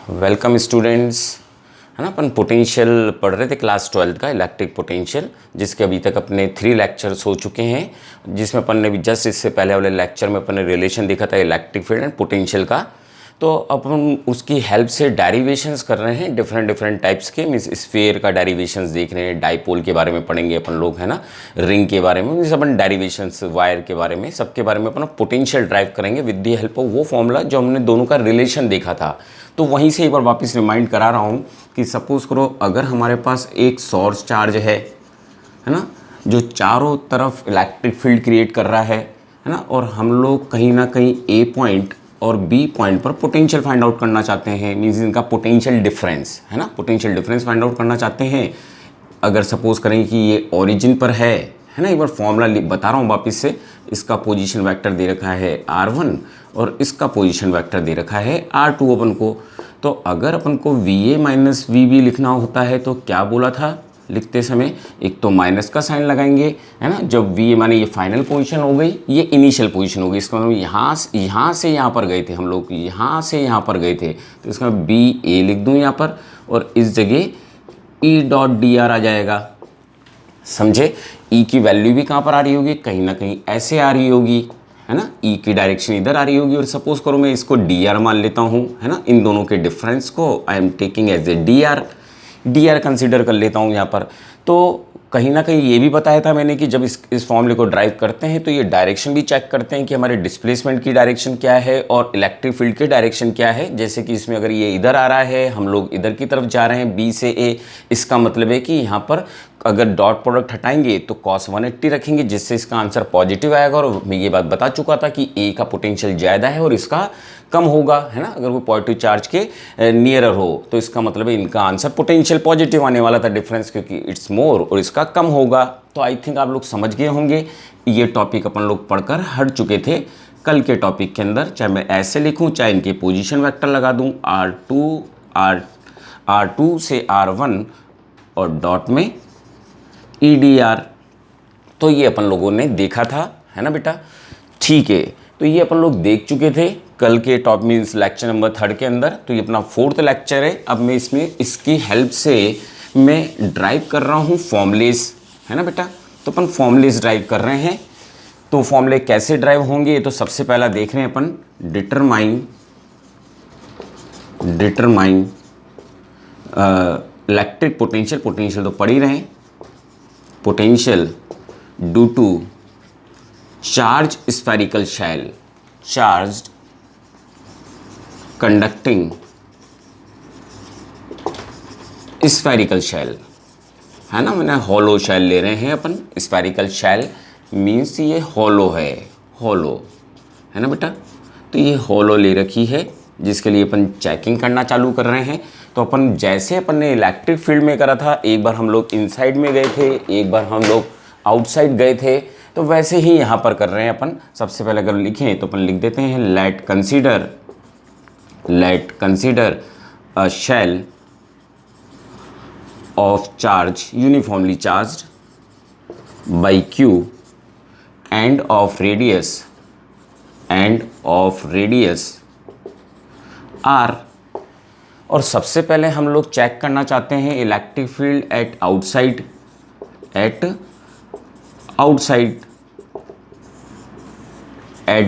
Welcome students. है ना, अपन potential पढ़ रहे थे क्लास 12 का इलेक्ट्रिक पोटेंशियल, जिसके अभी तक अपने 3 लेक्चर्स हो चुके हैं, जिसमें अपन ने भी जस्ट इससे पहले वाले लेक्चर में अपन ने रिलेशन देखा था इलेक्ट्रिक फील्ड एंड पोटेंशियल का। तो अपन उसकी हेल्प से डेरिवेशंस कर रहे हैं डिफरेंट टाइप्स के। मीन्स स्फीयर का डेरिवेशंस देख रहे हैं, डाइपोल के बारे में पढ़ेंगे अपन लोग, है ना, रिंग के बारे में, मीन्स अपन डेरिवेशंस वायर के बारे में, सबके बारे में अपन पोटेंशियल ड्राइव करेंगे विद द हेल्प ऑफ वो फॉर्मूला जो हमने दोनों का रिलेशन देखा था। तो वहीं से एक बार वापस रिमाइंड करा रहा हूँ कि सपोज़ करो अगर हमारे पास एक सोर्स चार्ज है ना, जो चारों तरफ इलेक्ट्रिक फील्ड क्रिएट कर रहा है ना, और हम लोग कहीं ना कहीं ए पॉइंट और बी पॉइंट पर पोटेंशियल फाइंड आउट करना चाहते हैं। मीन्स इनका पोटेंशियल डिफरेंस, है ना, पोटेंशियल डिफरेंस फाइंड आउट करना चाहते हैं। अगर सपोज करें कि ये ओरिजिन पर है ना, एक बार फॉर्मूला बता रहा हूँ वापस से। इसका पोजीशन वेक्टर दे रखा है R1 और इसका पोजीशन वेक्टर दे रखा है R2 अपन को। तो अगर अपन को VA माइनस VB लिखना होता है तो क्या बोला था लिखते समय, एक तो माइनस का साइन लगाएंगे, है ना, जब VA माने ये फाइनल पोजीशन हो गई, ये इनिशियल पोजीशन हो गई। इसका मतलब यहाँ से यहाँ पर गए थे हम लोग, यहाँ से यहाँ पर गए थे, तो इसका BA लिख दूँ यहाँ पर, और इस जगह E.dr आ जाएगा। समझे, E की वैल्यू भी कहाँ पर आ रही होगी, कहीं ना कहीं ऐसे आ रही होगी, है ना, E की डायरेक्शन इधर आ रही होगी। और सपोज करो मैं इसको dr मान लेता हूँ, है ना, इन दोनों के डिफरेंस को I am taking as a dr consider कर लेता हूँ यहाँ पर। तो कहीं ना कहीं ये भी बताया था मैंने कि जब इस फॉर्मूले को ड्राइव करते हैं तो ये डायरेक्शन भी चेक करते हैं कि हमारे डिस्प्लेसमेंट की डायरेक्शन क्या है और इलेक्ट्रिक फील्ड की डायरेक्शन क्या है। जैसे कि इसमें अगर ये इधर आ रहा है, हम लोग इधर की तरफ जा रहे हैं B से A, इसका मतलब है कि यहाँ पर अगर डॉट प्रोडक्ट हटाएंगे तो cos 180 रखेंगे, जिससे इसका आंसर पॉजिटिव आएगा। और मैं ये बात बता चुका था कि A का पोटेंशियल ज़्यादा है और इसका कम होगा, है ना, अगर वो पॉजिटिव चार्ज के नियरर हो तो इसका मतलब है इनका आंसर पोटेंशियल पॉजिटिव आने वाला था डिफरेंस, क्योंकि इट्स मोर और इसका कम होगा। तो आई थिंक आप लोग समझ गए होंगे। ये टॉपिक अपन लोग पढ़कर हट चुके थे कल के टॉपिक के अंदर। चाहे मैं ऐसे लिखूँ, चाहे इनके पोजीशन वेक्टर लगा दूँ R2 से R1 और डॉट में EDR। तो ये अपन लोगों ने देखा था, है ना बेटा, ठीक है। तो ये अपन लोग देख चुके थे कल के टॉप मीन्स लेक्चर नंबर 3 के अंदर। तो ये अपना 4th लेक्चर है। अब मैं इसमें इसकी हेल्प से मैं ड्राइव कर रहा हूँ फॉर्मूलेस, है ना बेटा। तो अपन फॉर्मूलेस ड्राइव कर रहे हैं। तो फॉर्मूले कैसे ड्राइव होंगे, तो सबसे पहला देख रहे हैं अपन डिटरमाइन इलेक्ट्रिक पोटेंशियल तो पढ़ ही रहे हैं। Potential due to charge spherical shell, charged conducting spherical shell, है ना, मैंने हॉलो शेल ले रहे हैं अपन। स्फेरिकल शेल मीन्स ये हॉलो है ना बेटा। तो ये हॉलो ले रखी है, जिसके लिए अपन चेकिंग करना चालू कर रहे हैं। तो अपन जैसे अपन ने इलेक्ट्रिक फील्ड में करा था, एक बार हम लोग इनसाइड में गए थे, एक बार हम लोग आउटसाइड गए थे, तो वैसे ही यहाँ पर कर रहे हैं अपन। सबसे पहले अगर लिखें तो अपन लिख देते हैं let consider a shell of charge uniformly charged by Q and of radius R। और सबसे पहले हम लोग चेक करना चाहते हैं electric field at outside at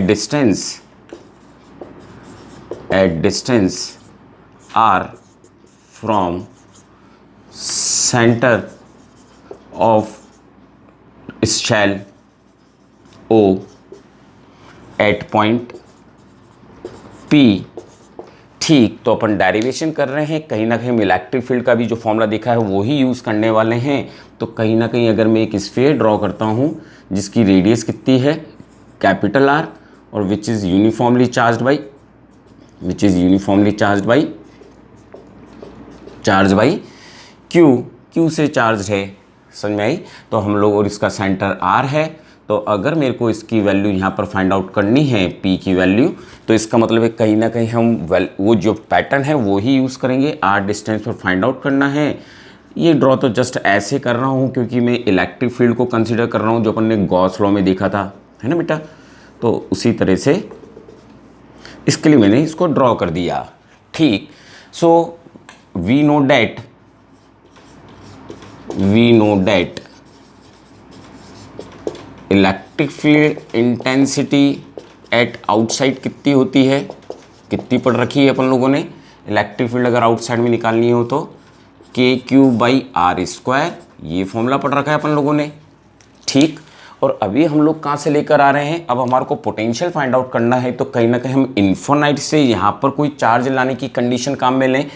distance R from centre of shell O at point P। ठीक, तो अपन डेरिवेशन कर रहे हैं। कहीं ना कहीं हम इलेक्ट्रिक फील्ड का भी जो फॉर्मूला देखा है वो ही यूज़ करने वाले हैं। तो कहीं ना कहीं अगर मैं एक स्फीयर ड्रॉ करता हूँ जिसकी रेडियस कितनी है कैपिटल R, और which is uniformly charge by Q से चार्ज है, समझ में आई। तो हम लोग, और इसका सेंटर R है। तो अगर मेरे को इसकी वैल्यू यहाँ पर फाइंड आउट करनी है P की वैल्यू, तो इसका मतलब है कहीं ना कहीं हम वो जो पैटर्न है वो ही यूज़ करेंगे। R डिस्टेंस पर फाइंड आउट करना है। ये ड्रॉ तो जस्ट ऐसे कर रहा हूँ क्योंकि मैं इलेक्ट्रिक फील्ड को कंसिडर कर रहा हूँ जो अपन ने गॉस लॉ में देखा था, है ना बेटा। तो उसी तरह से इसके लिए मैंने इसको ड्रॉ कर दिया। ठीक, so we know that electric field intensity at outside कितनी होती है, कितनी पढ़ रखी है अपन लोगों ने। इलेक्ट्रिक फील्ड अगर आउटसाइड में निकालनी हो तो KQ/R², ये फॉर्मूला पढ़ रखा है अपन लोगों ने, ठीक। और अभी हम लोग कहाँ से लेकर आ रहे हैं, अब हमारे को पोटेंशियल फाइंड आउट करना है, तो कहीं ना कहीं हम इन्फिनिट से यहाँ पर कोई चार्ज लाने की कंडीशन काम में लें।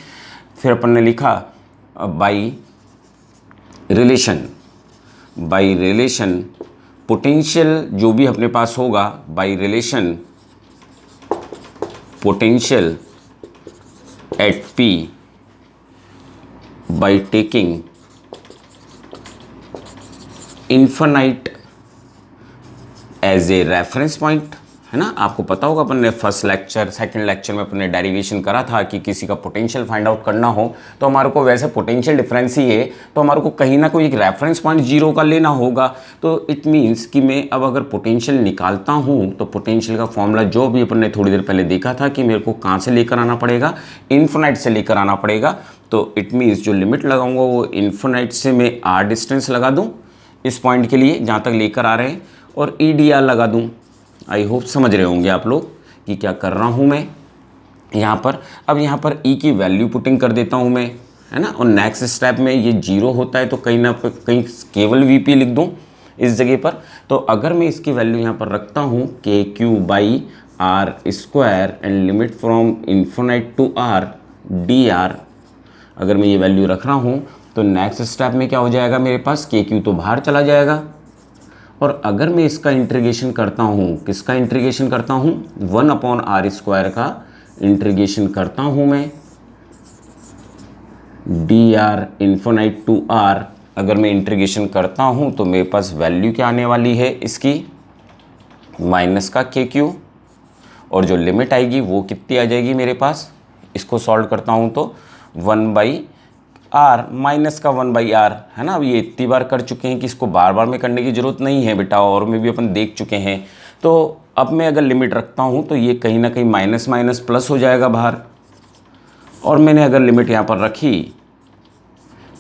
फिर अपन ने लिखा बाई रिलेशन पोटेंशियल जो भी अपने पास होगा, by relation potential at P by taking infinite as a reference point, है ना। आपको पता होगा अपन ने फर्स्ट लेक्चर सेकंड लेक्चर में अपन ने डेरिवेशन करा था कि किसी का पोटेंशियल फाइंड आउट करना हो तो हमारे को वैसे पोटेंशियल डिफरेंस ही है, तो हमारे को कहीं ना कोई एक रेफरेंस पॉइंट जीरो का लेना होगा। तो इट मीन्स कि मैं अब अगर पोटेंशियल निकालता हूँ तो पोटेंशियल का फॉर्मूला जो भी अपन ने थोड़ी देर पहले देखा था कि मेरे को कहाँ से लेकर आना पड़ेगा, इन्फिनिट से लेकर आना पड़ेगा। तो इट मीन्स जो लिमिट लगाऊंगा वो इन्फिनिट से मैं R डिस्टेंस लगा दूँ इस पॉइंट के लिए जहाँ तक लेकर आ रहे हैं, और EDR लगा दूँ। आई होप समझ रहे होंगे आप लोग कि क्या कर रहा हूँ मैं यहाँ पर। अब यहाँ पर E की वैल्यू पुटिंग कर देता हूँ मैं, है ना। और नेक्स्ट स्टेप में ये जीरो होता है तो कहीं ना कहीं केवल VP लिख दूँ इस जगह पर। तो अगर मैं इसकी वैल्यू यहाँ पर रखता हूँ KQ/R² and limit from infinite to R dr, अगर मैं ये वैल्यू रख रहा हूँ तो नेक्स्ट स्टेप में क्या हो जाएगा, मेरे पास KQ तो बाहर चला जाएगा। और अगर मैं इसका इंटीग्रेशन करता हूँ, किसका इंटीग्रेशन करता हूँ, 1/R² का इंटीग्रेशन करता हूँ मैं dr इन्फिनिट टू R, अगर मैं इंटीग्रेशन करता हूँ तो मेरे पास वैल्यू क्या आने वाली है इसकी, माइनस का KQ, और जो लिमिट आएगी वो कितनी आ जाएगी मेरे पास। इसको सॉल्व करता हूँ तो 1/R माइनस का 1/R, है ना। अब ये इतनी बार कर चुके हैं कि इसको बार बार में करने की ज़रूरत नहीं है बेटा, और में भी अपन देख चुके हैं। तो अब मैं अगर लिमिट रखता हूँ तो ये कहीं ना कहीं माइनस माइनस प्लस हो जाएगा बाहर, और मैंने अगर लिमिट यहाँ पर रखी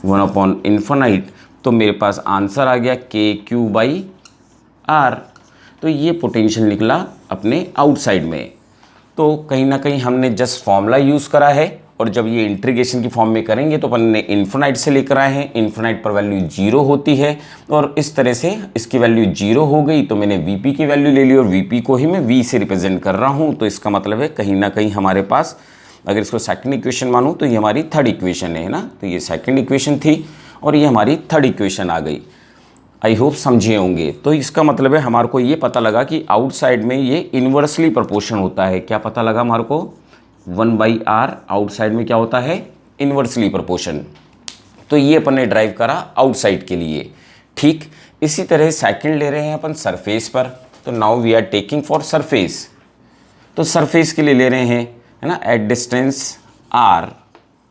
1/∞, तो मेरे पास आंसर आ गया KQ/R। तो ये पोटेंशियल निकला अपने आउटसाइड में। तो कहीं ना कहीं हमने जस्ट फॉर्मूला यूज़ करा है, और जब ये इंटीग्रेशन की फॉर्म में करेंगे तो अपन ने इन्फिनिट से लेकर आए हैं, इन्फिनिट पर वैल्यू जीरो होती है, और इस तरह से इसकी वैल्यू जीरो हो गई तो मैंने VP की वैल्यू ले ली, और VP को ही मैं V से रिप्रेजेंट कर रहा हूँ। तो इसका मतलब है कहीं ना कहीं हमारे पास, अगर इसको सेकंड इक्वेशन मानूँ तो ये हमारी थर्ड इक्वेशन है ना। तो ये सेकंड इक्वेशन थी और ये हमारी थर्ड इक्वेशन आ गई। आई होप समझे होंगे। तो इसका मतलब है हमारे को ये पता लगा कि आउटसाइड में ये इन्वर्सली प्रोपोर्शन होता है। क्या पता लगा हमारे को, 1/R आउटसाइड में क्या होता है, इन्वर्सली प्रोपोर्शन। तो ये अपन ने ड्राइव करा आउटसाइड के लिए, ठीक। इसी तरह सेकंड ले रहे हैं अपन सरफेस पर, तो now we are taking for surface. तो सरफेस के लिए ले रहे हैं, है ना, एट डिस्टेंस R।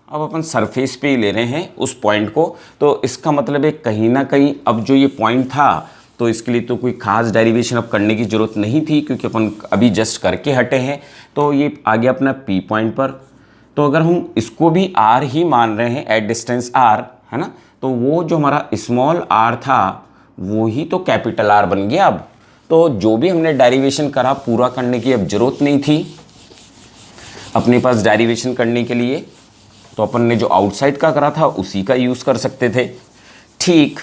अब अपन सरफेस पे ही ले रहे हैं उस पॉइंट को। तो इसका मतलब है कहीं ना कहीं अब जो ये पॉइंट था, तो इसके लिए तो कोई खास डेरिवेशन अब करने की ज़रूरत नहीं थी, क्योंकि अपन अभी जस्ट करके हटे हैं। तो ये आ गया अपना P पॉइंट पर। तो अगर हम इसको भी R ही मान रहे हैं, एट डिस्टेंस R, है ना, तो वो जो हमारा स्मॉल r था वो ही तो कैपिटल R बन गया। अब तो जो भी हमने डेरिवेशन करा पूरा करने की अब ज़रूरत नहीं थी अपने पास डेरिवेशन करने के लिए। तो अपन ने जो आउटसाइड का करा था उसी का यूज़ कर सकते थे, ठीक।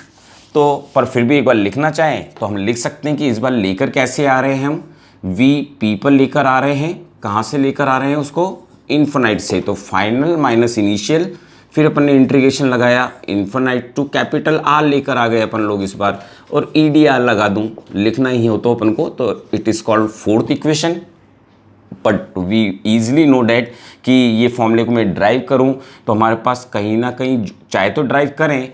तो पर फिर भी एक बार लिखना चाहें तो हम लिख सकते हैं कि इस बार लेकर कैसे आ रहे हैं हम, VP पर लेकर आ रहे हैं। कहाँ से लेकर आ रहे हैं उसको, इन्फिनिट से। तो फाइनल माइनस इनिशियल, फिर अपन ने इंटीग्रेशन लगाया इन्फिनिट टू कैपिटल R लेकर आ गए अपन लोग इस बार, और EDR लगा दूँ, लिखना ही हो तो अपन को। तो it is called fourth equation. But we easily know that कि ये फॉर्मूले को मैं ड्राइव करूं तो हमारे पास कहीं ना कहीं, चाहे तो ड्राइव करें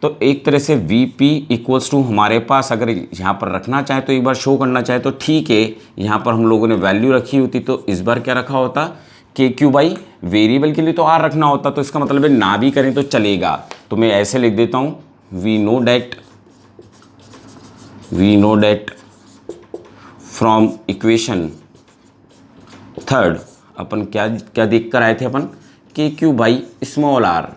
तो एक तरह से VP इक्वल्स टू हमारे पास, अगर यहाँ पर रखना चाहे तो एक बार शो करना चाहे तो ठीक है। यहाँ पर हम लोगों ने वैल्यू रखी होती तो इस बार क्या रखा होता, KQ बाई वेरिएबल के लिए तो R रखना होता। तो इसका मतलब है ना भी करें तो चलेगा। तो मैं ऐसे लिख देता हूँ, we know that from equation third, अपन क्या क्या देख कर आए थे अपन, K Q by small R,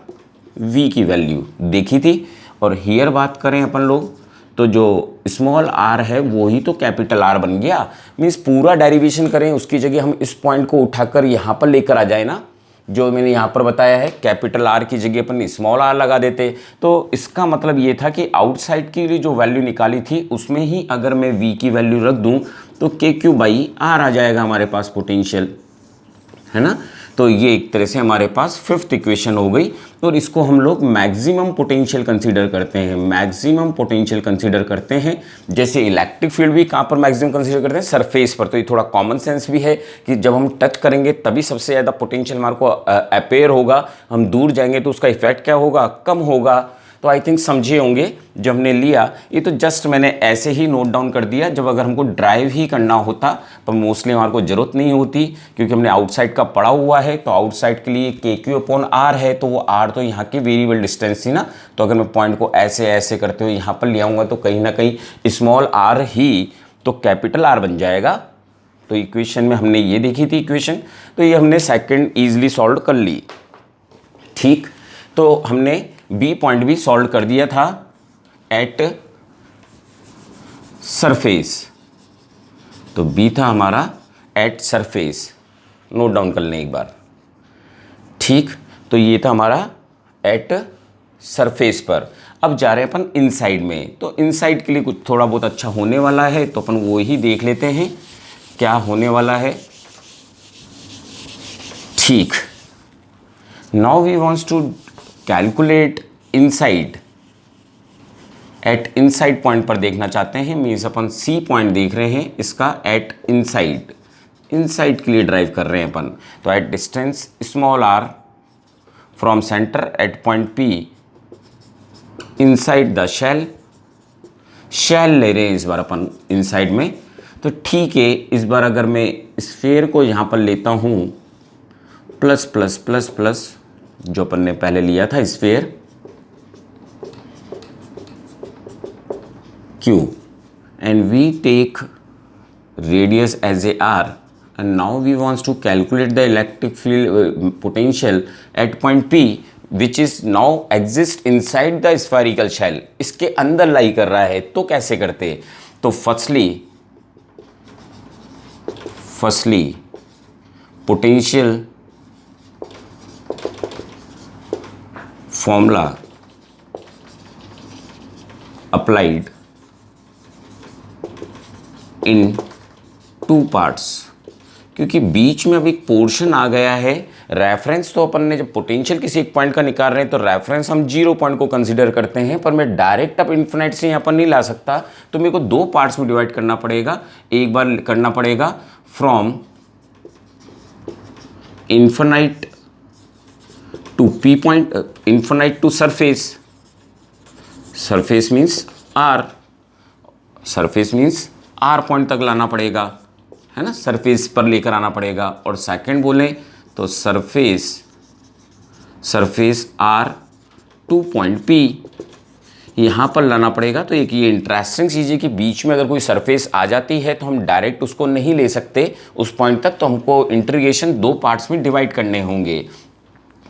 V की वैल्यू देखी थी। और हियर बात करें अपन लोग तो जो स्मॉल आर है वो ही तो कैपिटल आर बन गया। मीन्स पूरा डेरिवेशन करें उसकी जगह हम इस पॉइंट को उठाकर यहाँ पर लेकर आ जाए ना, जो मैंने यहाँ पर बताया है कैपिटल आर की जगह अपन स्मॉल आर लगा देते। तो इसका मतलब ये था कि आउटसाइड की जो वैल्यू निकाली थी उसमें ही अगर मैं वी की वैल्यू रख दूँ तो के क्यू बाई आर आ जाएगा हमारे पास पोटेंशियल, है ना। तो ये एक तरह से हमारे पास फिफ्थ इक्वेशन हो गई। और इसको हम लोग मैक्सिमम पोटेंशियल कंसीडर करते हैं, मैक्सिमम पोटेंशियल कंसीडर करते हैं। जैसे इलेक्ट्रिक फील्ड भी कहाँ पर मैक्सिमम कंसीडर करते हैं, सरफेस पर। तो ये थोड़ा कॉमन सेंस भी है कि जब हम टच करेंगे तभी सबसे ज़्यादा पोटेंशियल हमारे को अपेयर होगा, हम दूर जाएंगे तो उसका इफेक्ट क्या होगा, कम होगा। तो आई थिंक समझे होंगे जब हमने लिया। ये तो जस्ट मैंने ऐसे ही नोट डाउन कर दिया, जब अगर हमको ड्राइव ही करना होता पर मोस्टली हमारे को ज़रूरत नहीं होती क्योंकि हमने आउटसाइड का पढ़ा हुआ है। तो आउटसाइड के लिए के क्यू अपॉन आर है, तो वो आर तो यहाँ की वेरिएबल डिस्टेंस थी ना। तो अगर मैं पॉइंट को ऐसे ऐसे करते हुए यहाँ पर ले आऊँगा तो कहीं ना कहीं स्मॉल आर ही तो कैपिटल आर बन जाएगा। तो इक्वेशन में हमने ये देखी थी इक्वेशन, तो ये हमने सेकेंड ईजिली सॉल्व कर ली। ठीक, तो हमने बी पॉइंट भी सॉल्व कर दिया था एट सरफेस। तो बी था हमारा एट सरफेस, नोट डाउन कर लें एक बार। ठीक, तो ये था हमारा एट सरफेस पर। अब जा रहे हैं अपन इनसाइड में। तो इनसाइड के लिए कुछ थोड़ा बहुत अच्छा होने वाला है, तो अपन वो ही देख लेते हैं क्या होने वाला है। ठीक, now we wants to calculate inside. At inside point पर देखना चाहते हैं, मीन्स अपन सी पॉइंट देख रहे हैं इसका एट इनसाइड, इनसाइड के लिए ड्राइव कर रहे हैं अपन। तो at distance small R from centre at point P inside the shell, shell ले रहे हैं इस बार अपन इनसाइड में। तो ठीक है, इस बार अगर मैं स्फीयर को यहाँ पर लेता हूँ प्लस प्लस प्लस प्लस, जो अपन ने पहले लिया था sphere Q, and we take radius as a R, and now we want to calculate the electric field potential at point P, which is now exist inside the spherical shell. इसके अंदर लाई कर रहा है। तो कैसे करते, तो firstly potential formula applied in two parts, क्योंकि बीच में अब एक पोर्शन आ गया है। रेफरेंस तो अपन ने जब पोटेंशियल किसी एक पॉइंट का निकाल रहे हैं तो रेफरेंस हम 0 पॉइंट को कंसीडर करते हैं, पर मैं डायरेक्ट अब इन्फिनाइट से यहाँ पर नहीं ला सकता। तो मेरे को दो पार्ट्स में डिवाइड करना पड़ेगा। एक बार करना पड़ेगा from infinite to P point, infinite to surface, surface means R, surface means R point तक लाना पड़ेगा, है ना, सरफेस पर लेकर आना पड़ेगा। और सेकंड बोले तो surface R to point P यहाँ पर लाना पड़ेगा। तो एक ये इंटरेस्टिंग चीज़ है कि बीच में अगर कोई सरफेस आ जाती है तो हम डायरेक्ट उसको नहीं ले सकते उस पॉइंट तक, तो हमको इंटीग्रेशन दो पार्ट्स में डिवाइड करने होंगे।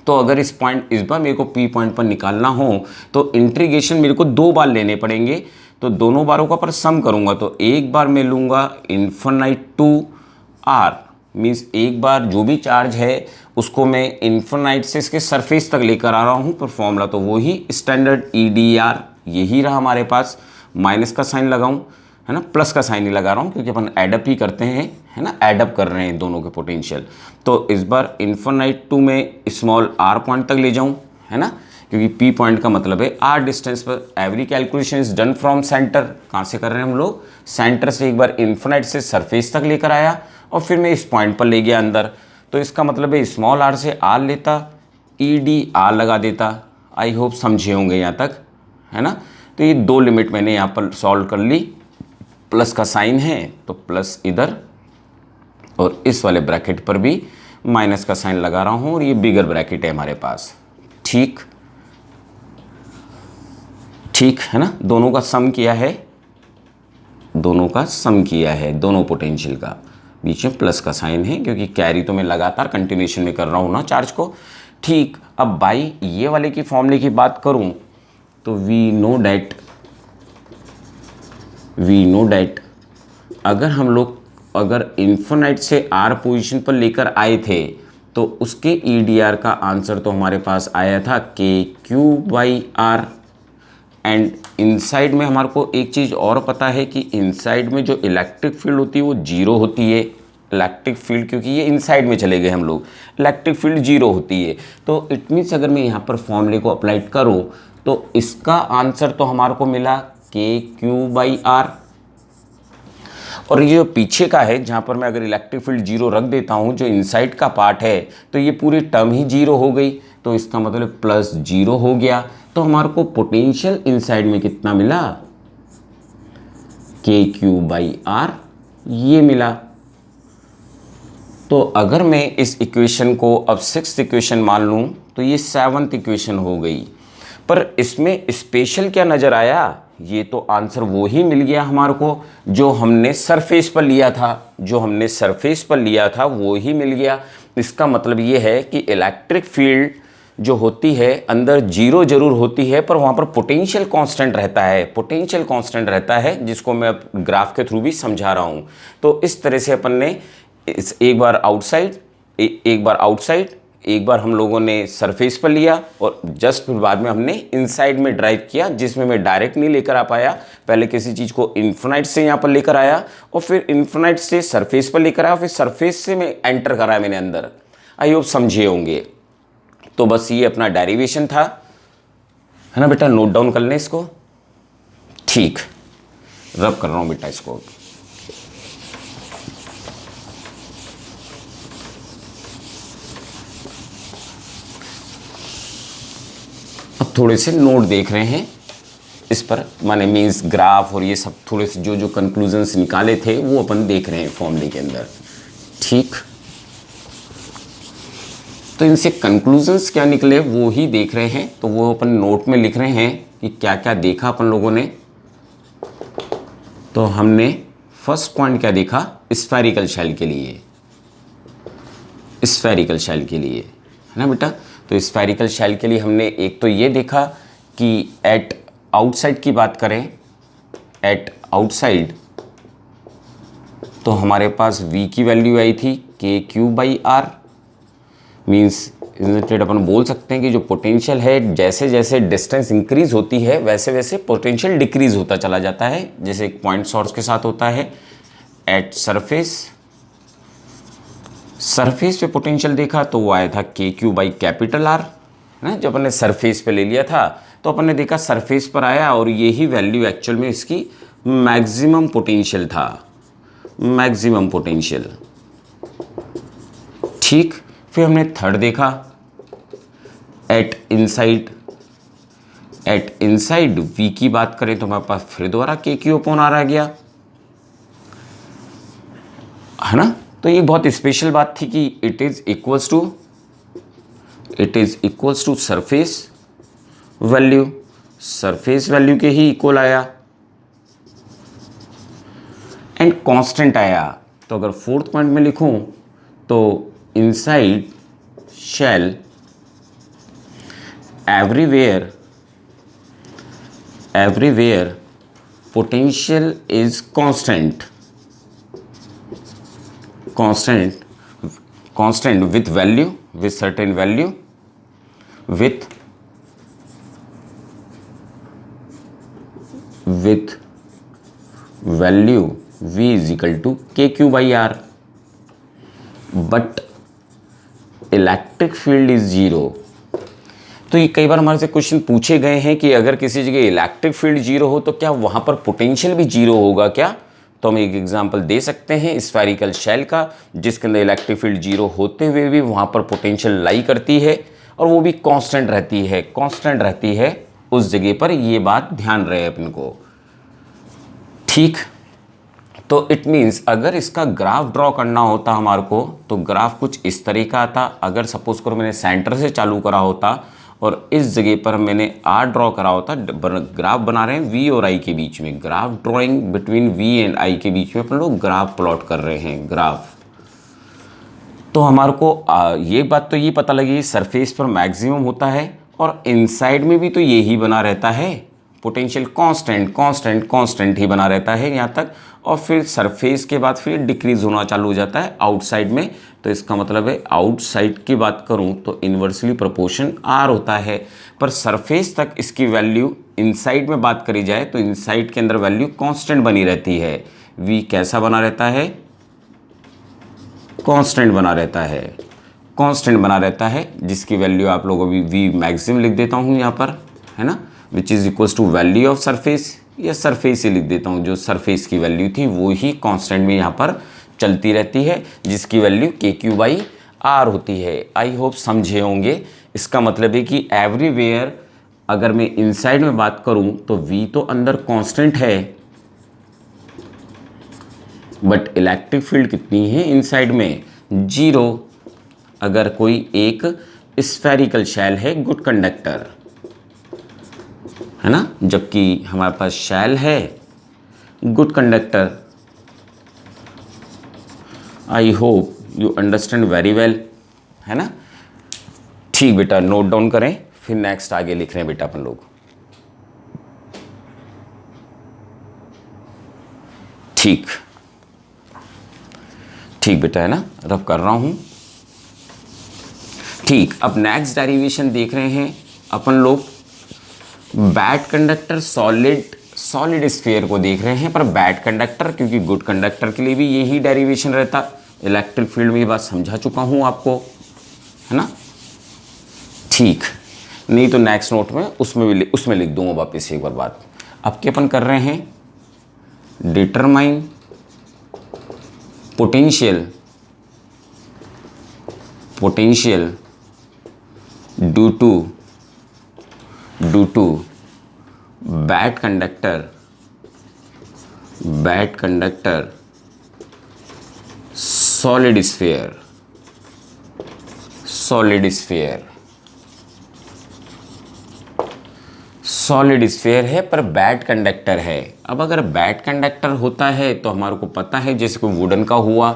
तो अगर इस बार मेरे को पी पॉइंट पर निकालना हो तो इंटीग्रेशन मेरे को दो बार लेने पड़ेंगे। तो दोनों बारों का पर सम करूंगा तो एक बार मैं लूँगा इन्फिनाइट टू आर, मीन्स एक बार जो भी चार्ज है उसको मैं इन्फिनाइट से इसके सरफेस तक लेकर आ रहा हूँ। पर फॉर्मूला तो वही स्टैंडर्ड EDR यही रहा हमारे पास। माइनस का साइन लगाऊं, है ना, प्लस का साइन ही लगा रहा हूँ क्योंकि अपन एडअप ही करते हैं, है ना, एडअप कर रहे हैं दोनों के पोटेंशियल। तो इस बार इन्फिनाइट टू में स्मॉल आर पॉइंट तक ले जाऊँ, है ना, क्योंकि पी पॉइंट का मतलब है आर डिस्टेंस पर। Every calculation is done from centre. कहाँ से कर रहे हैं हम लोग, सेंटर से। एक बार इन्फिनाइट से सरफेस तक लेकर आया और फिर मैं इस पॉइंट पर ले गया अंदर। तो इसका मतलब है स्मॉल आर से आर लेता, EDR लगा देता। आई होप समझे होंगे यहाँ तक, है ना। तो ये दो लिमिट मैंने यहाँ पर सॉल्व कर ली। प्लस का साइन है तो प्लस इधर, और इस वाले ब्रैकेट पर भी माइनस का साइन लगा रहा हूँ, और ये बिगर ब्रैकेट है हमारे पास। ठीक है ना, दोनों का सम किया है, दोनों पोटेंशियल का। बीच में प्लस का साइन है क्योंकि कैरी तो मैं लगातार कंटिन्यूशन में कर रहा हूँ ना चार्ज को। ठीक, अब बाई ये वाले की फॉर्मूले की बात करूं तो वी नो डैट अगर इन्फिनाइट से आर पोजीशन पर लेकर आए थे तो उसके ईडीआर का आंसर तो हमारे पास आया था KQ/R। एंड इनसाइड में हमारे को एक चीज़ और पता है कि इनसाइड में जो इलेक्ट्रिक फील्ड होती है वो जीरो होती है। इलेक्ट्रिक फील्ड, क्योंकि ये इनसाइड में चले गए हम लोग, इलेक्ट्रिक फील्ड जीरो होती है। तो इट मीन्स अगर मैं यहाँ पर फॉर्मूले को अप्लाई करूँ तो इसका आंसर तो हमारे को मिला KQ/R। और ये जो पीछे का है, जहाँ पर मैं अगर इलेक्ट्रिक फील्ड जीरो रख देता हूँ, जो इनसाइड का पार्ट है, तो ये पूरी टर्म ही जीरो हो गई, तो इसका मतलब प्लस जीरो हो गया। तो हमारे को पोटेंशियल इनसाइड में कितना मिला, KQ/R ये मिला। तो अगर मैं इस इक्वेशन को अब 6th इक्वेशन मान लूँ तो ये 7th इक्वेशन हो गई। पर इसमें स्पेशल क्या नज़र आया, ये तो आंसर वो ही मिल गया हमारे को जो हमने सरफेस पर लिया था, वो ही मिल गया। इसका मतलब ये है कि इलेक्ट्रिक फील्ड जो होती है अंदर जीरो जरूर होती है, पर वहाँ पर पोटेंशियल कांस्टेंट रहता है, जिसको मैं अब ग्राफ के थ्रू भी समझा रहा हूँ। तो इस तरह से अपन ने एक बार आउटसाइड एक बार हम लोगों ने सरफेस पर लिया और जस्ट फिर बाद में हमने इनसाइड में ड्राइव किया, जिसमें मैं डायरेक्ट नहीं लेकर आ पाया। पहले किसी चीज़ को इन्फिनाइट से यहाँ पर लेकर आया और फिर इन्फिनाइट से सरफेस पर लेकर आया, फिर सरफेस से मैं एंटर कराया मैंने अंदर। आई होप समझे होंगे। तो बस ये अपना डेरिवेशन था, है ना बेटा, नोट डाउन कर लें इसको। ठीक, रब कर रहा हूँ बेटा इसको। अब थोड़े से नोट देख रहे हैं इस पर, माने मीन्स ग्राफ और ये सब थोड़े से जो कंक्लूजन्स निकाले थे वो अपन देख रहे हैं फॉर्मूले के अंदर। ठीक, तो इनसे कंक्लूजन्स क्या निकले वो ही देख रहे हैं। तो वो अपन नोट में लिख रहे हैं कि क्या क्या देखा अपन लोगों ने। तो हमने फर्स्ट पॉइंट क्या देखा, स्फेरिकल शेल के लिए, है ना बेटा। तो स्फेरिकल शेल के लिए हमने एक तो ये देखा कि एट आउटसाइड की बात करें, एट आउटसाइड तो हमारे पास v की वैल्यू आई थी KQ/R। मीन्स अपन बोल सकते हैं कि जो पोटेंशियल है, जैसे जैसे डिस्टेंस इंक्रीज होती है वैसे वैसे पोटेंशियल डिक्रीज होता चला जाता है, जैसे एक पॉइंट सोर्स के साथ होता है। एट सरफेस पे पोटेंशियल देखा तो वो आया था KQ/R, है ना। जब अपन ने सरफेस पे ले लिया था तो अपन ने देखा सरफेस पर आया और यही वैल्यू एक्चुअल में इसकी मैक्सिमम पोटेंशियल था, मैक्सिमम पोटेंशियल। ठीक, फिर हमने थर्ड देखा एट इनसाइड V की बात करें तो हमारे पास फिर दोबारा KQ/R आ गया, है ना। तो ये बहुत स्पेशल बात थी कि it is equals to surface value के ही इक्वल आया एंड कांस्टेंट आया। तो अगर फोर्थ पॉइंट में लिखूं तो inside shell everywhere potential is constant with certain value with value V is equal to KQ/R, but electric field is zero. तो ये कई बार हमारे से क्वेश्चन पूछे गए हैं कि अगर किसी जगह इलेक्ट्रिक फील्ड जीरो हो तो क्या वहां पर पोटेंशियल भी जीरो होगा क्या। तो हम एक एग्जांपल दे सकते हैं स्फेरिकल शेल का, जिसके अंदर इलेक्ट्रिक फील्ड जीरो होते हुए भी वहाँ पर पोटेंशियल लाई करती है और वो भी कांस्टेंट रहती है उस जगह पर। ये बात ध्यान रहे अपन को। ठीक, तो इट मीन्स अगर इसका ग्राफ ड्रॉ करना होता हमारे को तो ग्राफ कुछ इस तरह का आता। अगर सपोज करो मैंने सेंटर से चालू करा होता और इस जगह पर मैंने R ड्रॉ करा होता, ग्राफ बना रहे हैं V और I के बीच में, graph drawing between V and I के बीच में अपन लोग ग्राफ प्लॉट कर रहे हैं, ग्राफ। तो हमारे को ये बात तो ये पता लगी सरफेस पर मैक्सिमम होता है और इनसाइड में भी तो यही बना रहता है, पोटेंशियल कांस्टेंट कांस्टेंट कांस्टेंट ही बना रहता है यहाँ तक, और फिर सरफेस के बाद फिर डिक्रीज होना चालू हो जाता है आउटसाइड में। तो इसका मतलब है आउटसाइड की बात करूँ तो इन्वर्सली प्रोपोर्शन आर होता है, पर सरफेस तक इसकी वैल्यू इनसाइड में बात करी जाए तो इनसाइड के अंदर वैल्यू कांस्टेंट बनी रहती है। वी कैसा बना रहता है, कांस्टेंट बना रहता है, कांस्टेंट बना रहता है, जिसकी वैल्यू आप लोगों को वी मैक्सिमम लिख देता हूँ यहाँ पर, है ना, which is equals to value of surface, या सरफेस ही लिख देता हूँ, जो सरफेस की वैल्यू थी वो ही कांस्टेंट में यहाँ पर चलती रहती है, जिसकी वैल्यू के क्यू बाई आर होती है। आई होप समझे होंगे। इसका मतलब है कि एवरीवेयर अगर मैं इनसाइड में बात करूँ तो वी तो अंदर कांस्टेंट है, बट इलेक्ट्रिक फील्ड कितनी है इनसाइड में, 0। अगर कोई एक स्फेरिकल शेल है गुड कंडक्टर, है ना, जबकि हमारे पास शेल है good conductor. I hope you understand very well, है ना। ठीक बेटा, नोट डाउन करें, फिर नेक्स्ट आगे लिख रहे हैं बेटा अपन लोग। ठीक ठीक बेटा, है ना, रब कर रहा हूं। ठीक, अब नेक्स्ट डेरिवेशन देख रहे हैं अपन लोग, बैड कंडक्टर सॉलिड स्फीयर को देख रहे हैं, पर बैड कंडक्टर, क्योंकि गुड कंडक्टर के लिए भी यही डेरिवेशन रहता। इलेक्ट्रिक फील्ड में ये बात समझा चुका हूं आपको, है ना। ठीक, नहीं तो नेक्स्ट नोट में उसमें लिख दूंगा वापस एक बार बात। अब क्या अपन कर रहे हैं, determine potential due to bad conductor solid sphere है पर बैड कंडक्टर है। अब अगर बैड कंडक्टर होता है तो हमारे को पता है, जैसे कोई वुडन का हुआ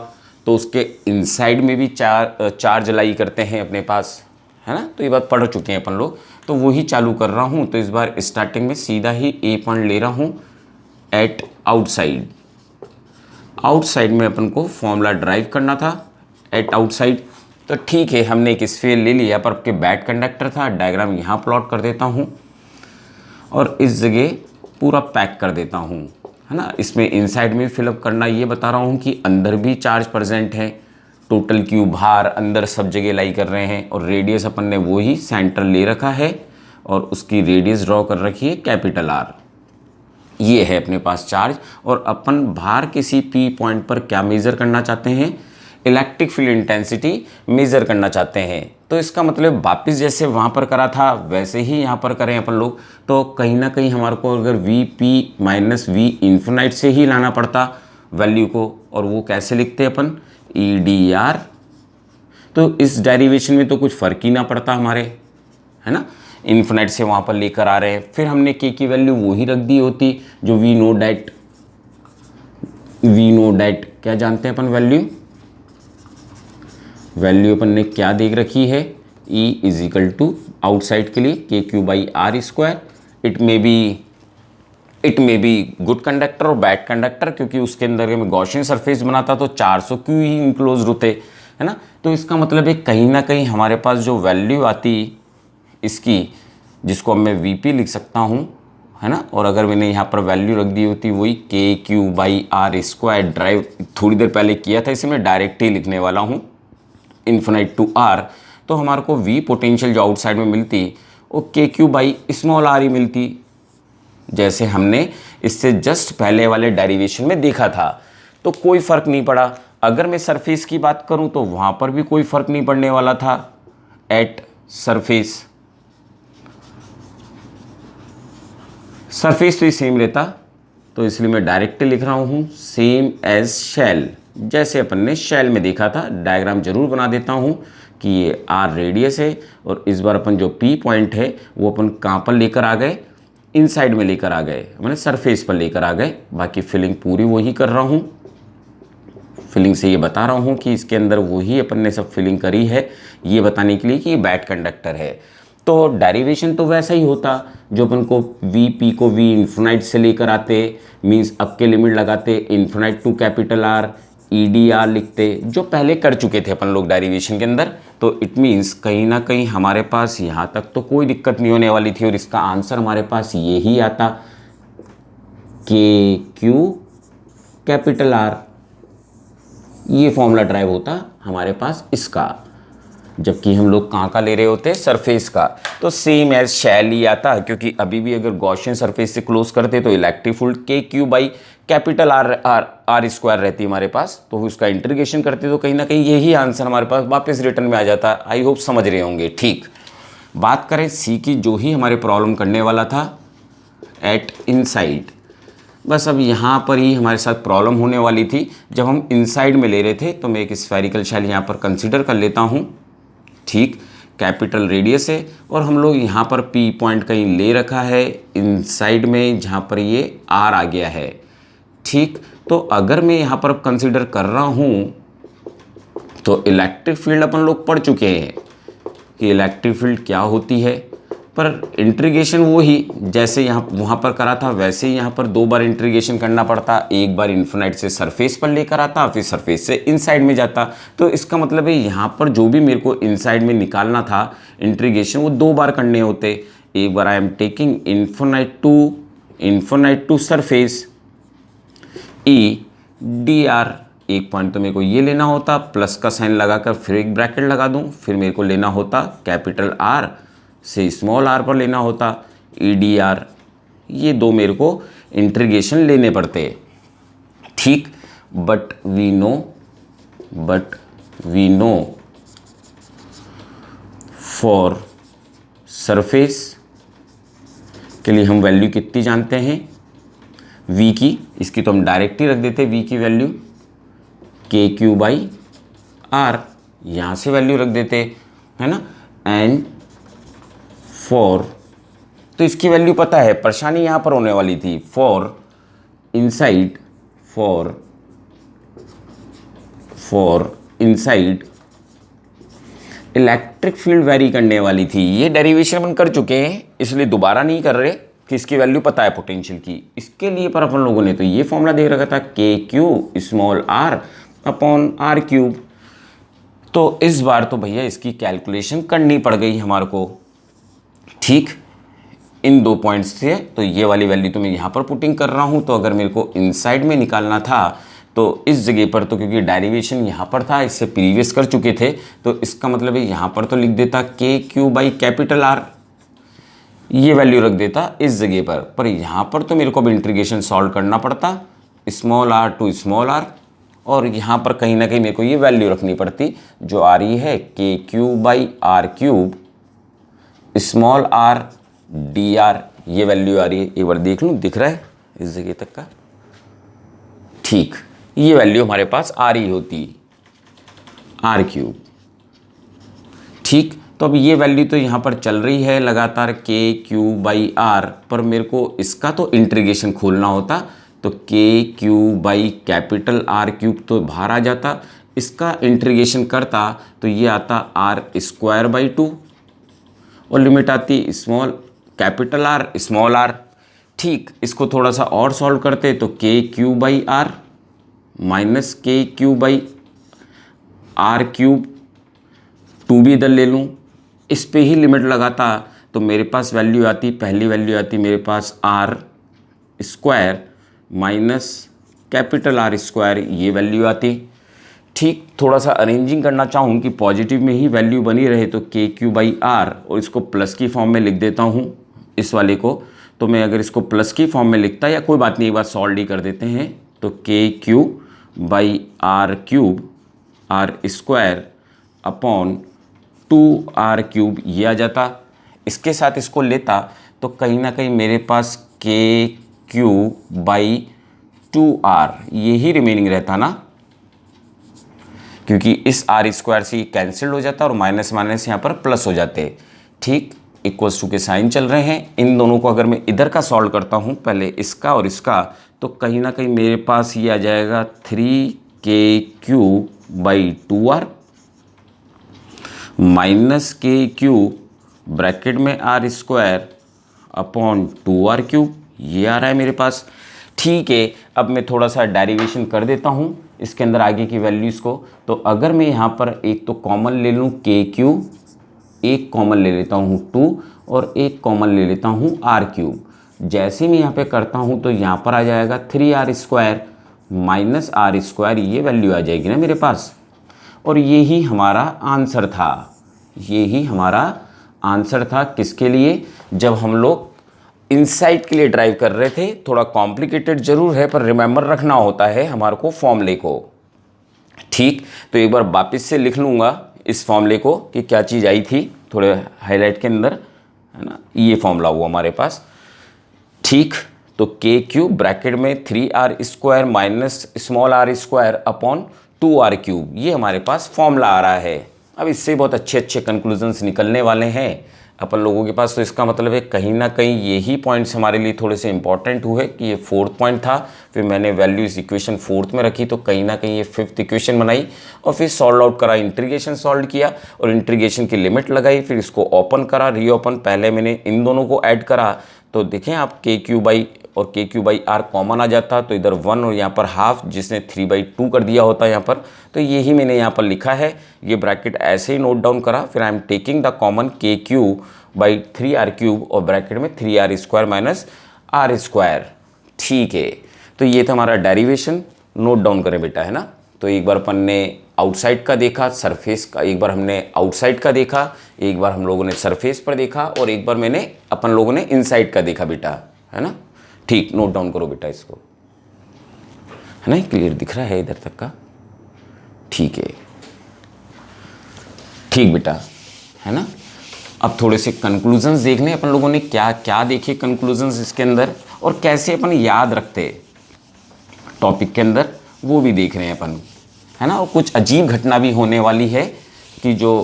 तो उसके इनसाइड में भी चार्ज लाई करते हैं अपने पास, है ना। तो ये बात पढ़ चुके हैं अपन लोग, तो वही चालू कर रहा हूँ। तो इस बार स्टार्टिंग में सीधा ही ए पॉइंट ले रहा हूँ एट आउटसाइड में अपन को फॉर्मूला ड्राइव करना था एट आउटसाइड। तो ठीक है, हमने एक स्फीयर ले लिया, पर आपके बैड कंडक्टर था। डायग्राम यहाँ प्लॉट कर देता हूँ और इस जगह पूरा पैक कर देता हूँ, है ना। इसमें इनसाइड में फिलअप करना, ये बता रहा हूँ कि अंदर भी चार्ज प्रेजेंट है, टोटल क्यू बाहर अंदर सब जगह लाई कर रहे हैं। और रेडियस अपन ने वो ही सेंटर ले रखा है और उसकी रेडियस ड्रॉ कर रखी है कैपिटल आर। ये है अपने पास चार्ज, और अपन बाहर किसी पी पॉइंट पर क्या मेज़र करना चाहते हैं, इलेक्ट्रिक फील्ड इंटेंसिटी मेज़र करना चाहते हैं। तो इसका मतलब वापस जैसे वहाँ पर करा था वैसे ही यहाँ पर करें अपन लोग। तो कहीं ना कहीं हमारे को अगर V P minus V infinite से ही लाना पड़ता वैल्यू को, और वो कैसे लिखते हैं अपन, ई डी आर। तो इस डेरिवेशन में तो कुछ फ़र्क ही ना पड़ता हमारे, है ना। इन्फिनाइट से वहाँ पर लेकर आ रहे हैं, फिर हमने के की वैल्यू वो ही रख दी होती जो वी नो डैट क्या जानते हैं अपन, वैल्यू अपन ने क्या देख रखी है, E is equal to outside के लिए K Q by R square. It may be good conductor और बैड कंडक्टर, क्योंकि उसके अंदर में गॉसियन सरफेस बनाता तो 400 क्यू ही इनक्लोज होते, है ना। तो इसका मतलब है कहीं ना कहीं हमारे पास जो वैल्यू आती इसकी, जिसको अब मैं वी पी लिख सकता हूँ, है ना। और अगर मैंने यहाँ पर वैल्यू रख दी होती वही K Q by R square, derive थोड़ी देर पहले किया था, इसे मैं डायरेक्ट ही लिखने वाला हूँ इन्फिनाइट टू आर। तो हमारे को वी पोटेंशियल जो आउटसाइड में मिलती वो के क्यू बाई स्मॉल आर ही मिलती, जैसे हमने इससे जस्ट पहले वाले डेरिवेशन में देखा था। तो कोई फ़र्क नहीं पड़ा। अगर मैं सरफेस की बात करूं तो वहाँ पर भी कोई फ़र्क नहीं पड़ने वाला था एट सरफेस तो ही सेम रहता। तो इसलिए मैं डायरेक्ट लिख रहा हूँ सेम एज शेल, जैसे अपन ने शेल में देखा था। डायग्राम जरूर बना देता हूँ कि ये आर रेडियस है, और इस बार अपन जो पी पॉइंट है वो अपन कहाँ पर लेकर आ गए, इनसाइड में लेकर आ गए, मैंने सरफेस पर लेकर आ गए। बाकी फिलिंग पूरी वही कर रहा हूँ, फिलिंग से ये बता रहा हूँ कि इसके अंदर वही अपन ने सब फिलिंग करी है, ये बताने के लिए कि ये बैड कंडक्टर है। तो डेरिवेशन तो वैसा ही होता जो अपन को वी पी को वी इन्फिनाइट से लेकर आते, मीन्स अब के लिमिट लगाते infinite to capital R, E D R लिखते, जो पहले कर चुके थे अपन लोग डेरिवेशन के अंदर। तो इट मीन्स कहीं ना कहीं हमारे पास यहाँ तक तो कोई दिक्कत नहीं होने वाली थी और इसका आंसर हमारे पास यही आता, के क्यू कैपिटल आर। ये फॉर्मूला ड्राइव होता हमारे पास इसका, जबकि हम लोग कहाँ का ले रहे होते, सरफेस का। तो सेम एज शैल ही आता, क्योंकि अभी भी अगर गॉसियन सरफेस से क्लोज करते तो इलेक्ट्रिक फील्ड के Q by capital R square रहती हमारे पास, तो उसका इंटीग्रेशन करते तो कहीं ना कहीं यही आंसर हमारे पास वापस रिटर्न में आ जाता। आई होप समझ रहे होंगे। ठीक, बात करें सी की, जो ही हमारे प्रॉब्लम करने वाला था एट इनसाइड। बस अब यहाँ पर ही हमारे साथ प्रॉब्लम होने वाली थी। जब हम इनसाइड में ले रहे थे तो मैं एक स्फेरिकल शेल यहाँ पर कंसीडर कर लेता हूँ। ठीक, कैपिटल रेडियस है और हम लोग यहाँ पर पी पॉइंट कहीं ले रखा है इनसाइड में, जहाँ पर ये आर आ गया है। ठीक, तो अगर मैं यहाँ पर कंसीडर कर रहा हूँ तो इलेक्ट्रिक फील्ड अपन लोग पढ़ चुके हैं कि इलेक्ट्रिक फील्ड क्या होती है, पर इंटीग्रेशन वो ही जैसे यहाँ वहाँ पर करा था वैसे ही यहाँ पर 2 बार इंटीग्रेशन करना पड़ता। एक बार इन्फिनाइट से सरफेस पर लेकर आता, फिर सरफेस से इनसाइड में जाता। तो इसका मतलब है यहाँ पर जो भी मेरे को इनसाइड में निकालना था इंटीग्रेशन, वो 2 बार करने होते। एक बार I am taking infinite to surface E D R, एक पॉइंट तो मेरे को ये लेना होता, प्लस का साइन लगाकर फिर एक ब्रैकेट लगा दूँ, फिर मेरे को लेना होता कैपिटल आर से स्मॉल आर पर लेना होता ई डी आर। ये 2 मेरे को इंटीग्रेशन लेने पड़ते। ठीक, but we know for surface के लिए हम वैल्यू कितनी जानते हैं v की, इसकी तो हम डायरेक्ट ही रख देते v की वैल्यू के क्यू बाई आर, यहाँ से वैल्यू रख देते, है ना। एंड फॉर, तो इसकी वैल्यू पता है, परेशानी यहाँ पर होने वाली थी for inside electric field very करने वाली थी। ये डेरिवेशन अपन कर चुके हैं, इसलिए दोबारा नहीं कर रहे कि इसकी वैल्यू पता है पोटेंशियल की। इसके लिए पर अपन लोगों ने तो ये फॉर्मूला दे रखा था K Q small R upon R cube. तो इस बार तो भैया इसकी कैलकुलेशन करनी पड़ गई हमारे को। ठीक, इन 2 पॉइंट्स से तो ये वाली वैल्यू तो मैं यहाँ पर पुटिंग कर रहा हूँ। तो अगर मेरे को इनसाइड में निकालना था तो इस जगह पर, तो क्योंकि डेरिवेशन यहाँ पर था, इससे प्रीवियस कर चुके थे, तो इसका मतलब है यहाँ पर तो लिख देता के क्यू बाई कैपिटल आर, ये वैल्यू रख देता इस जगह पर यहाँ पर तो मेरे को अब इंटीग्रेशन सॉल्व करना पड़ता small R to small R, और यहाँ पर कहीं ना कहीं मेरे को ये वैल्यू रखनी पड़ती जो आ रही है K Q by R cube small R D R. ये वैल्यू आ रही है, एक बार देख लूँ, दिख रहा है इस जगह तक का। ठीक, ये वैल्यू हमारे पास आ रही होती आर क्यूब। ठीक, तो अब ये वैल्यू तो यहाँ पर चल रही है लगातार के क्यू बाई आर, पर मेरे को इसका तो इंटीग्रेशन खोलना होता, तो K Q by capital R cube तो बाहर आ जाता, इसका इंटीग्रेशन करता तो ये आता आर स्क्वायर बाई 2 और लिमिट आती small capital R small R. ठीक, इसको थोड़ा सा और सॉल्व करते तो K Q by R minus K Q by R cube, 2 भी इधर ले लूँ, इस पे ही लिमिट लगाता तो मेरे पास वैल्यू आती, पहली वैल्यू आती मेरे पास R square minus capital R square, ये वैल्यू आती। ठीक, थोड़ा सा अरेंजिंग करना चाहूँ कि पॉजिटिव में ही वैल्यू बनी रहे तो के क्यू बाई आर, और इसको प्लस की फॉर्म में लिख देता हूँ इस वाले को। तो मैं अगर इसको प्लस की फॉर्म में लिखता, या कोई बात नहीं, एक बार सॉल्व ही कर देते हैं, तो K Q by R cube R square upon 2 R cube, ये आ जाता। इसके साथ इसको लेता तो कहीं ना कहीं मेरे पास के क्यू बाई 2 आर यही रिमेनिंग रहता ना, क्योंकि इस आर स्क्वायर से कैंसिल हो जाता और माइनस माइनस यहाँ पर प्लस हो जाते। ठीक, इक्वल्स टू के साइन चल रहे हैं। इन दोनों को अगर मैं इधर का सॉल्व करता हूँ, पहले इसका और इसका, तो कहीं ना कहीं मेरे पास ये आ जाएगा 3 K Q by 2r minus K Q bracket में R square upon 2r cube, ये आ रहा है मेरे पास। ठीक है, अब मैं थोड़ा सा डेरिवेशन कर देता हूँ इसके अंदर आगे की वैल्यूज़ को। तो अगर मैं यहाँ पर एक तो कॉमन ले लूँ के क्यू, एक कॉमन ले लेता हूँ 2 और एक कॉमन ले लेता हूँ आर क्यूब। जैसे मैं यहाँ पे करता हूँ तो यहाँ पर आ जाएगा 3r square minus R square, ये वैल्यू आ जाएगी ना मेरे पास। और यही हमारा आंसर था, यही हमारा आंसर था किसके लिए, जब हम लोग इनसाइट के लिए ड्राइव कर रहे थे। थोड़ा कॉम्प्लिकेटेड जरूर है पर रिमेंबर रखना होता है हमारे को फॉर्मूले को। ठीक, तो एक बार वापस से लिख लूँगा इस फॉर्मूले को कि क्या चीज़ आई थी थोड़े हाईलाइट के अंदर, है ना। ये फॉर्मूला हुआ हमारे पास। ठीक, तो के क्यूब ब्रैकेट में 3r square minus small r square upon 2r cube, ये हमारे पास फॉर्मूला आ रहा है। अब इससे बहुत अच्छे अच्छे कंक्लूजन्स निकलने वाले हैं अपन लोगों के पास। तो इसका मतलब है कहीं ना कहीं यही पॉइंट्स हमारे लिए थोड़े से इंपॉर्टेंट हुए कि ये 4th पॉइंट था, फिर मैंने वैल्यू इस इक्वेशन 4th में रखी तो कहीं ना कहीं ये 5th इक्वेशन बनाई और फिर सॉल्व आउट करा, इंटीग्रेशन सॉल्व किया और इंटीग्रेशन की लिमिट लगाई, फिर इसको ओपन करा, रीओपन। पहले मैंने इन दोनों को ऐड करा तो देखें आप के क्यू बाई और के क्यू बाई आर कॉमन आ जाता, तो इधर 1 और यहाँ पर हाफ जिसने 3/2 कर दिया होता यहाँ पर। तो यही मैंने यहाँ पर लिखा है, ये ब्रैकेट ऐसे ही नोट डाउन करा। फिर आई एम टेकिंग द कॉमन के क्यू बाई 3r क्यूब और ब्रैकेट में 3r square minus r square. ठीक है, तो ये था हमारा डेरिवेशन, नोट डाउन करें बेटा, है ना। तो एक बार अपन ने आउटसाइड का देखा, सरफेस का, एक बार हमने आउटसाइड का देखा, एक बार हम लोगों ने सरफेस पर देखा और एक बार मैंने अपन लोगों ने इनसाइड का देखा बेटा, है ना। ठीक, नोट डाउन करो बेटा इसको, है ना। क्लियर दिख रहा है इधर तक का? ठीक है, ठीक बेटा, है ना। अब थोड़े से कंक्लूजन्स देख लें अपन लोगों ने क्या क्या देखे कंक्लूजन्स इसके अंदर और कैसे अपन याद रखते टॉपिक के अंदर, वो भी देख रहे हैं अपन, है ना। और कुछ अजीब घटना भी होने वाली है कि जो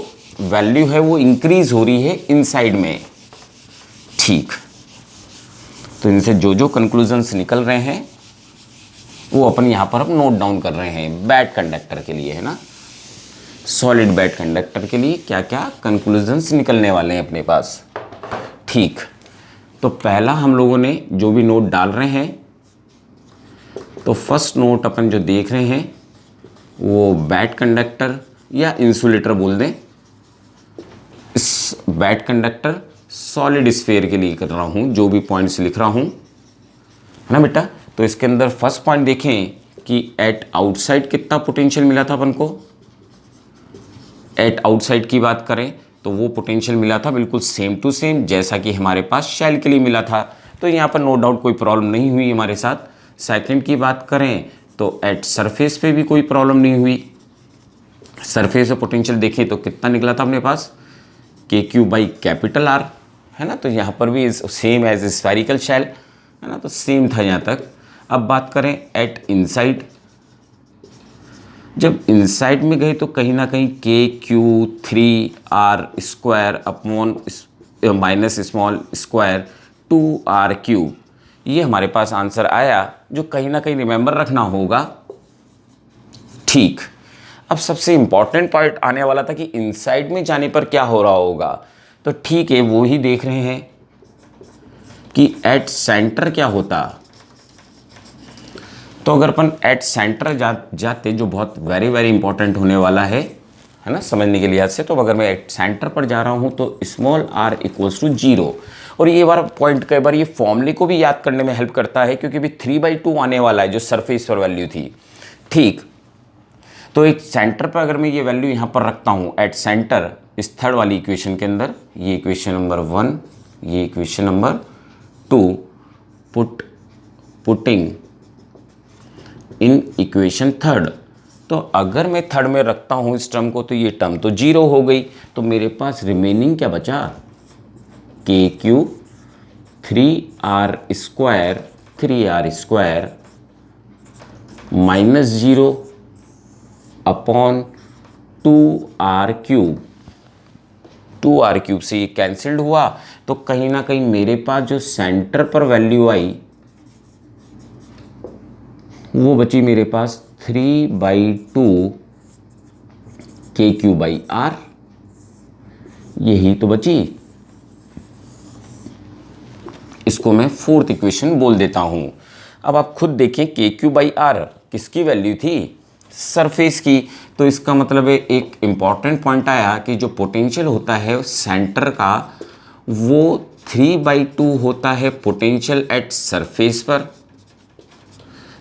वैल्यू है वो इंक्रीज हो रही है इनसाइड में। ठीक, तो इनसे जो जो कंक्लूजन्स निकल रहे हैं वो अपन यहाँ पर अब नोट डाउन कर रहे हैं बैड कंडक्टर के लिए, है ना। सॉलिड बैड कंडक्टर के लिए क्या क्या कंक्लूजन्स निकलने वाले हैं अपने पास। ठीक, तो पहला हम लोगों ने जो भी नोट डाल रहे हैं, तो फर्स्ट नोट अपन जो देख रहे हैं वो बैड कंडक्टर या इंसुलेटर बोल दें। इस बैड कंडक्टर सॉलिड स्फीयर के लिए कर रहा हूँ, जो भी पॉइंट्स लिख रहा हूँ, है ना बेटा। तो इसके अंदर फर्स्ट पॉइंट देखें कि एट आउटसाइड कितना पोटेंशियल मिला था अपन को। एट आउटसाइड की बात करें तो वो पोटेंशियल मिला था बिल्कुल सेम टू सेम जैसा कि हमारे पास शेल के लिए मिला था, तो यहाँ पर नो डाउट कोई प्रॉब्लम नहीं हुई हमारे साथ। सेकंड की बात करें तो एट सरफेस पे भी कोई प्रॉब्लम नहीं हुई। सरफेस पे पोटेंशियल देखें तो कितना निकला था अपने पास, के क्यू बाई कैपिटल आर, है ना। तो यहाँ पर भी सेम एज स्फेरिकल शेल, है ना, तो सेम था यहाँ तक। अब बात करें एट इनसाइड, जब इनसाइड में गए तो कहीं ना कहीं के Q 3r square upon minus small square 2r cube, ये हमारे पास आंसर आया जो कहीं ना कहीं रिमेंबर रखना होगा। ठीक, अब सबसे इंपॉर्टेंट पार्ट आने वाला था कि इनसाइड में जाने पर क्या हो रहा होगा। तो ठीक है, वो ही देख रहे हैं कि एट सेंटर क्या होता। तो अगर अपन एट सेंटर जाते, जो बहुत वेरी वेरी इंपॉर्टेंट होने वाला है ना समझने के लिहाज से, तो अगर मैं एट सेंटर पर जा रहा हूँ तो स्मॉल r इक्वल्स टू 0। और ये बार पॉइंट कई बार ये फॉर्मूले को भी याद करने में हेल्प करता है क्योंकि अभी 3/2 आने वाला है जो सरफेस पर वैल्यू थी। ठीक, तो एक सेंटर पर अगर मैं ये वैल्यू यहाँ पर रखता हूँ एट सेंटर इस थर्ड वाली इक्वेशन के अंदर, ये इक्वेशन नंबर 1, ये equation number 2, putting in equation third. तो अगर मैं थर्ड में रखता हूँ इस टर्म को तो ये टर्म तो 0 हो गई, तो मेरे पास रिमेनिंग क्या बचा, के Q 3r square 3r square minus 0 upon 2r cube. 2r cube से ये कैंसिल्ड हुआ, तो कहीं ना कहीं मेरे पास जो सेंटर पर वैल्यू आई वो बची मेरे पास 3/2 KQ/R, यही तो बची। इसको मैं फोर्थ इक्वेशन बोल देता हूं। अब आप खुद देखें KQ/R किसकी वैल्यू थी, सरफेस की। तो इसका मतलब है एक इंपॉर्टेंट पॉइंट आया कि जो पोटेंशियल होता है सेंटर का वो 3/2 होता है पोटेंशियल एट सरफेस पर।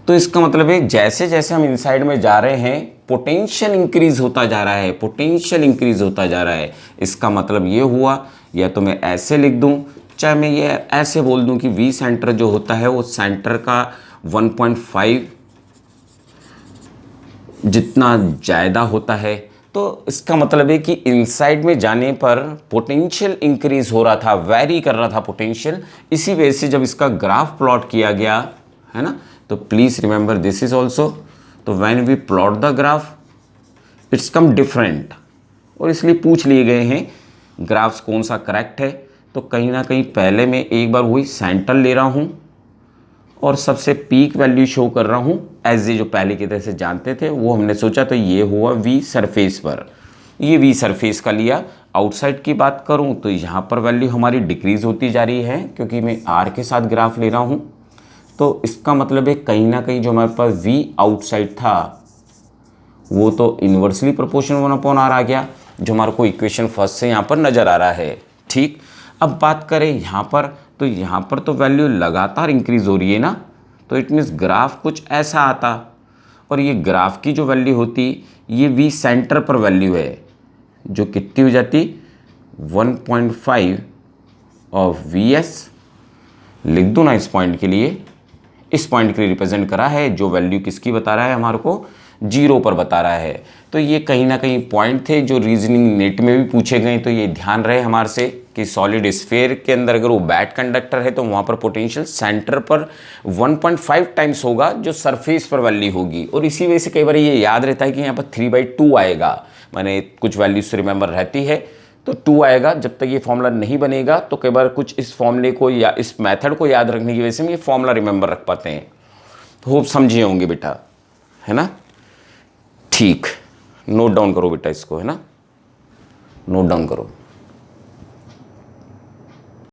तो इसका मतलब है जैसे जैसे हम इनसाइड में जा रहे हैं पोटेंशियल इंक्रीज होता जा रहा है, पोटेंशियल इंक्रीज होता जा रहा है। इसका मतलब ये हुआ, या तो मैं ऐसे लिख दूं, चाहे मैं ये ऐसे बोल दूं कि वी सेंटर जो होता है वो सेंटर का 1.5 जितना ज़्यादा होता है। तो इसका मतलब है कि इनसाइड में जाने पर पोटेंशियल इंक्रीज हो रहा था, वैरी कर रहा था पोटेंशियल। इसी वजह से जब इसका ग्राफ प्लॉट किया गया है ना, तो please remember this is also. तो when we plot the graph it's come different, और इसलिए पूछ लिए गए हैं ग्राफ्स कौन सा करेक्ट है। तो कहीं ना कहीं पहले मैं एक बार वही सेंटर ले रहा हूँ और सबसे पीक वैल्यू शो कर रहा हूँ एज ए जो पहले की तरह से जानते थे वो हमने सोचा। तो ये हुआ वी सरफेस पर, ये वी सरफेस का लिया। आउटसाइड की बात करूँ तो यहाँ पर वैल्यू हमारी डिक्रीज होती जा रही है क्योंकि मैं आर के साथ ग्राफ ले रहा हूँ। तो इसका मतलब है कहीं ना कहीं जो हमारे पास वी आउटसाइड था वो तो इन्वर्सली प्रोपोर्शनल 1/r आ गया, जो हमारे को इक्वेशन फर्स्ट से यहाँ पर नज़र आ रहा है। ठीक, अब बात करें यहाँ पर, तो यहाँ पर तो वैल्यू लगातार इंक्रीज हो रही है ना, तो इट मीन्स ग्राफ कुछ ऐसा आता, और ये ग्राफ की जो वैल्यू होती ये वी सेंटर पर वैल्यू है जो कितनी हो जाती 1.5 ऑफ VS। लिख दूँ ना इस पॉइंट के लिए, इस पॉइंट के लिए रिप्रेजेंट करा है, जो वैल्यू किसकी बता रहा है हमारे को, 0 पर बता रहा है। तो ये कहीं ना कहीं पॉइंट थे जो रीजनिंग नेट में भी पूछे गए। तो ये ध्यान रहे हमारे से कि सॉलिड स्फीयर के अंदर अगर वो बैड कंडक्टर है तो वहाँ पर पोटेंशियल सेंटर पर 1.5 टाइम्स होगा जो सरफेस पर वैल्यू होगी। और इसी वजह से कई बार ये याद रहता है कि यहाँ पर 3/2 आएगा, मैंने कुछ वैल्यूज रिमेंबर रहती है तो 2 आएगा। जब तक ये फॉर्मूला नहीं बनेगा तो कई बार कुछ इस फॉर्मूले को या इस मेथड को याद रखने की वजह से हम ये फॉर्मूला रिमेंबर रख पाते हैं। तो होप समझे होंगे बेटा, है ना। ठीक, नोट डाउन करो बेटा इसको, है ना, नोट डाउन करो।